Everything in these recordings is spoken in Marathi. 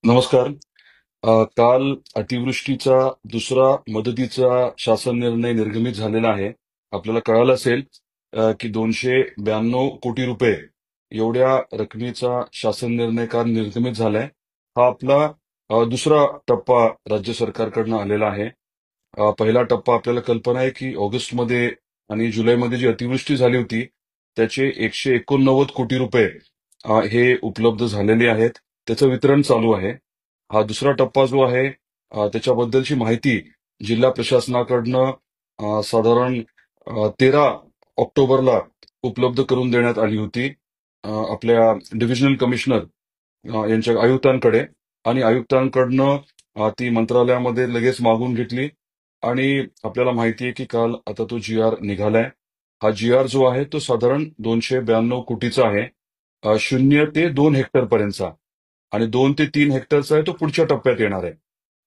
नमस्कार. काल अतिवृष्टीचा दुसरा मदतीचा शासन निर्णय निर्गमित झालेला आहे. आपल्याला कळालं असेल की 292 कोटी रुपये एवढ्या रकमेचा शासन निर्णय काल निर्गमित झालाय. हा आपला दुसरा टप्पा राज्य सरकारकडनं आलेला आहे. पहिला टप्पा आपल्याला कल्पना आहे की ऑगस्टमध्ये आणि जुलैमध्ये जी अतिवृष्टी झाली होती त्याचे 189 कोटी रुपये हे उपलब्ध झालेले आहेत. त्याचं वितरण चालू आहे. हा दुसरा टप्पा जो आहे त्याच्याबद्दलची माहिती जिल्हा प्रशासनाकडनं साधारण 13 ऑक्टोबरला उपलब्ध करून देण्यात आली होती आपल्या डिव्हिजनल कमिशनर यांच्या आयुक्तांकडे. आणि आयुक्तांकडनं ती मंत्रालयामध्ये लगेच मागून घेतली. आणि आपल्याला माहिती आहे की काल आता तो जी आर निघालाय. हा जी आर जो आहे तो साधारण 292 कोटीचा आहे. 0 ते 2 हेक्टर पर्यंतचा. आणि 2 ते 3 हेक्टरचा आहे तो पुढच्या टप्प्यात येणार आहे.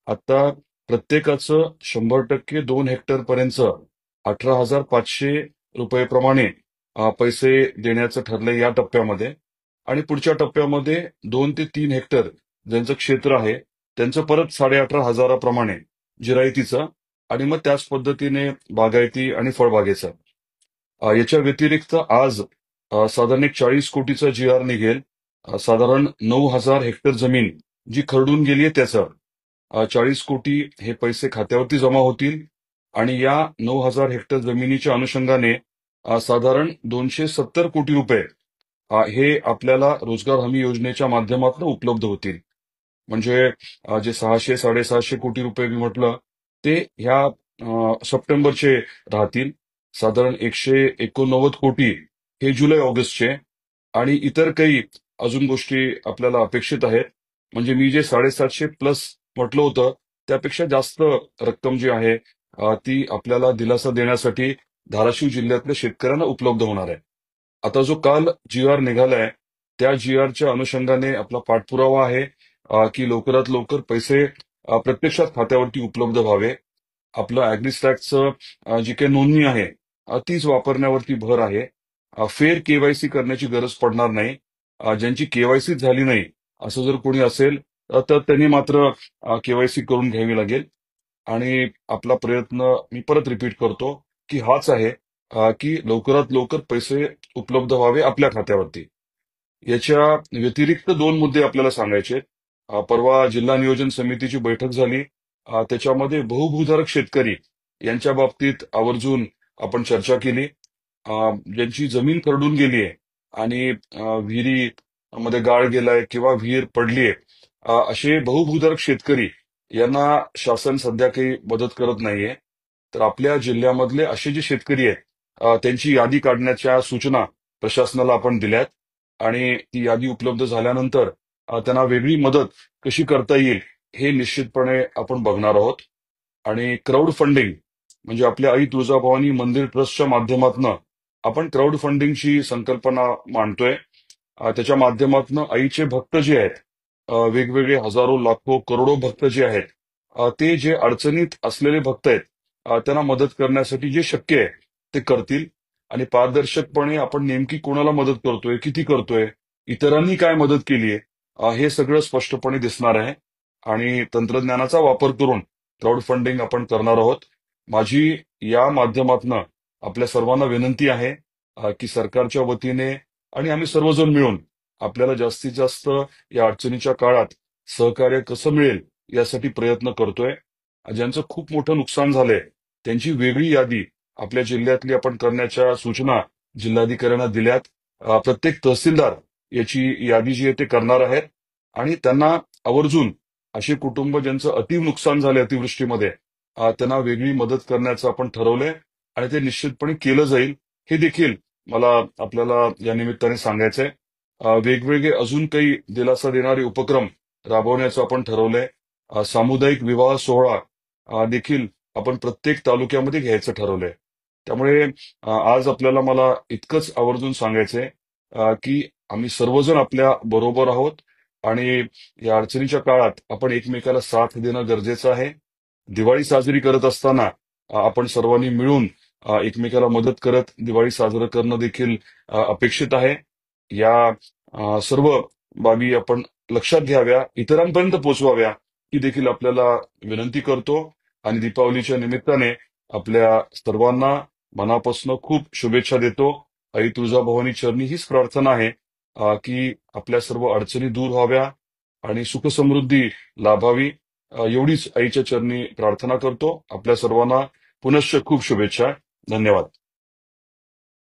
आता प्रत्येकाचं 100% 2 हेक्टर पर्यंतचं 18,500 रुपये प्रमाणे पैसे देण्याचं ठरलंय या टप्प्यामध्ये. आणि पुढच्या टप्प्यामध्ये 2 ते 3 हेक्टर ज्यांचं क्षेत्र आहे त्यांचं परत 18,500 प्रमाणे जिरायतीचं. आणि मग त्याच पद्धतीने बागायती आणि फळबागेचं. याच्या व्यतिरिक्त आज साधारण एक 40 कोटीचा जी आर निघेल. साधारण 9,000 हेक्टर जमीन जी खरडून गेली आहे त्याचं 40 कोटी हे पैसे खात्यावरती जमा होतील. आणि या 9,000 हेक्टर जमिनीच्या अनुषंगाने साधारण 270 कोटी रुपये हे आपल्याला रोजगार हमी योजनेच्या माध्यमातून उपलब्ध होतील. म्हणजे जे 600-650 कोटी रुपये मी म्हटलं ते ह्या सप्टेंबरचे राहतील. साधारण 189 कोटी हे जुलै ऑगस्टचे. आणि इतर काही अजून गोष्टी आपल्याला अपेक्षित आहेत. म्हणजे मी जे 750 म्हटलं होतं त्यापेक्षा जास्त रक्कम जी आहे ती आपल्याला दिलासा देण्यासाठी धाराशिव जिल्ह्यातल्या शेतकऱ्यांना उपलब्ध होणार आहे. आता जो काल जी आर निघालाय त्या जी आरच्या अनुषंगाने आपला पाठपुरावा आहे की लवकरात लवकर पैसे प्रत्यक्षात खात्यावरती उपलब्ध व्हावे. आपलं ॲग्रिस्टॅकचं जी काही नोंदणी आहे तीच वापरण्यावरती भर आहे. फेर केवायसी करण्याची गरज पडणार नाही. ज्यांची केवायसी झाली नाही असं जर कोणी असेल तर त्यांनी मात्र केवायसी करून घ्यावी लागेल. आणि आपला प्रयत्न मी परत रिपीट करतो की हाच आहे की लवकरात लवकर पैसे उपलब्ध व्हावे आपल्या खात्यावरती. याच्या व्यतिरिक्त 2 मुद्दे आपल्याला सांगायचे आहेत. परवा जिल्हा नियोजन समितीची बैठक झाली. त्याच्यामध्ये बहुभूधारक शेतकरी यांच्या बाबतीत आवर्जून आपण चर्चा केली. ज्यांची जमीन खरडून गेली आहे आणि विहिरीमध्ये गाळ गेलाय किंवा विहीर पडलीये असे बहुभूधारक शेतकरी यांना शासन सध्या काही मदत करत नाहीये. तर आपल्या जिल्ह्यामधले असे जे शेतकरी आहेत त्यांची यादी काढण्याच्या सूचना प्रशासनाला आपण दिल्यात. आणि ती यादी उपलब्ध झाल्यानंतर त्यांना वेगळी मदत कशी करता येईल हे निश्चितपणे आपण बघणार आहोत. आणि क्राऊड फंडिंग म्हणजे आपल्या आई तुळजाभवानी मंदिर ट्रस्टच्या माध्यमातून आपण क्राऊड फंडिंगची संकल्पना मांडतोय. त्याच्या माध्यमातून आईचे भक्त जे आहेत वेगवेगळे हजारो लाखो करोडो भक्त जे आहेत ते जे अडचणीत असलेले भक्त आहेत त्यांना मदत करण्यासाठी जे शक्य आहे ते करतील. आणि पारदर्शकपणे आपण नेमकी कोणाला मदत करतोय, किती करतोय, इतरांनी काय मदत केली आहे हे सगळं स्पष्टपणे दिसणार आहे. आणि तंत्रज्ञानाचा वापर करून क्राऊड फंडिंग आपण करणार आहोत. माझी या माध्यमातून आपल्या सर्वांना विनंती आहे की सरकारच्या वतीने आणि आम्ही सर्वजण मिळून आपल्याला जास्तीत जास्त या अडचणीच्या काळात सहकार्य कसं मिळेल यासाठी प्रयत्न करतोय. ज्यांचं खूप मोठं नुकसान झालंय त्यांची वेगळी यादी आपल्या जिल्ह्यातली आपण करण्याच्या सूचना जिल्हाधिकाऱ्यांना दिल्यात. प्रत्येक तहसीलदार याची यादी जी आहे ते करणार आहेत. आणि त्यांना आवर्जून असे कुटुंब ज्यांचं अति नुकसान झालंय अतिवृष्टीमध्ये त्यांना वेगळी मदत करण्याचं आपण ठरवलंय. आणि ते निश्चितपणे केलं जाईल हे देखील मला आपल्याला या निमित्ताने सांगायचंय. वेगवेगळे अजून काही दिलासा देणारे उपक्रम राबवण्याचं आपण ठरवलंय. सामुदायिक विवाह सोहळा देखील आपण प्रत्येक तालुक्यामध्ये घ्यायचं ठरवलंय. त्यामुळे आज आपल्याला मला इतकंच आवर्जून सांगायचंय की आम्ही सर्वजण आपल्या बरोबर आहोत. आणि या अडचणीच्या काळात आपण एकमेकाला साथ देणं गरजेचं आहे. दिवाळी साजरी करत असताना आपण सर्वांनी मिळून एकमेकाला मदत करत दिवाळी साजरं करणं देखील अपेक्षित आहे. या सर्व बाबी आपण लक्षात घ्याव्या, इतरांपर्यंत पोहोचवाव्या ही देखील आपल्याला विनंती करतो. आणि दीपावलीच्या निमित्ताने आपल्या सर्वांना मनापासून खूप शुभेच्छा देतो. आई तुळजाभवानी चरणी हीच प्रार्थना आहे की आपल्या सर्व अडचणी दूर व्हाव्या आणि सुखसमृद्धी लाभावी. एवढीच आईच्या चरणी प्रार्थना करतो. आपल्या सर्वांना पुनश्च खूप शुभेच्छा. धन्यवाद.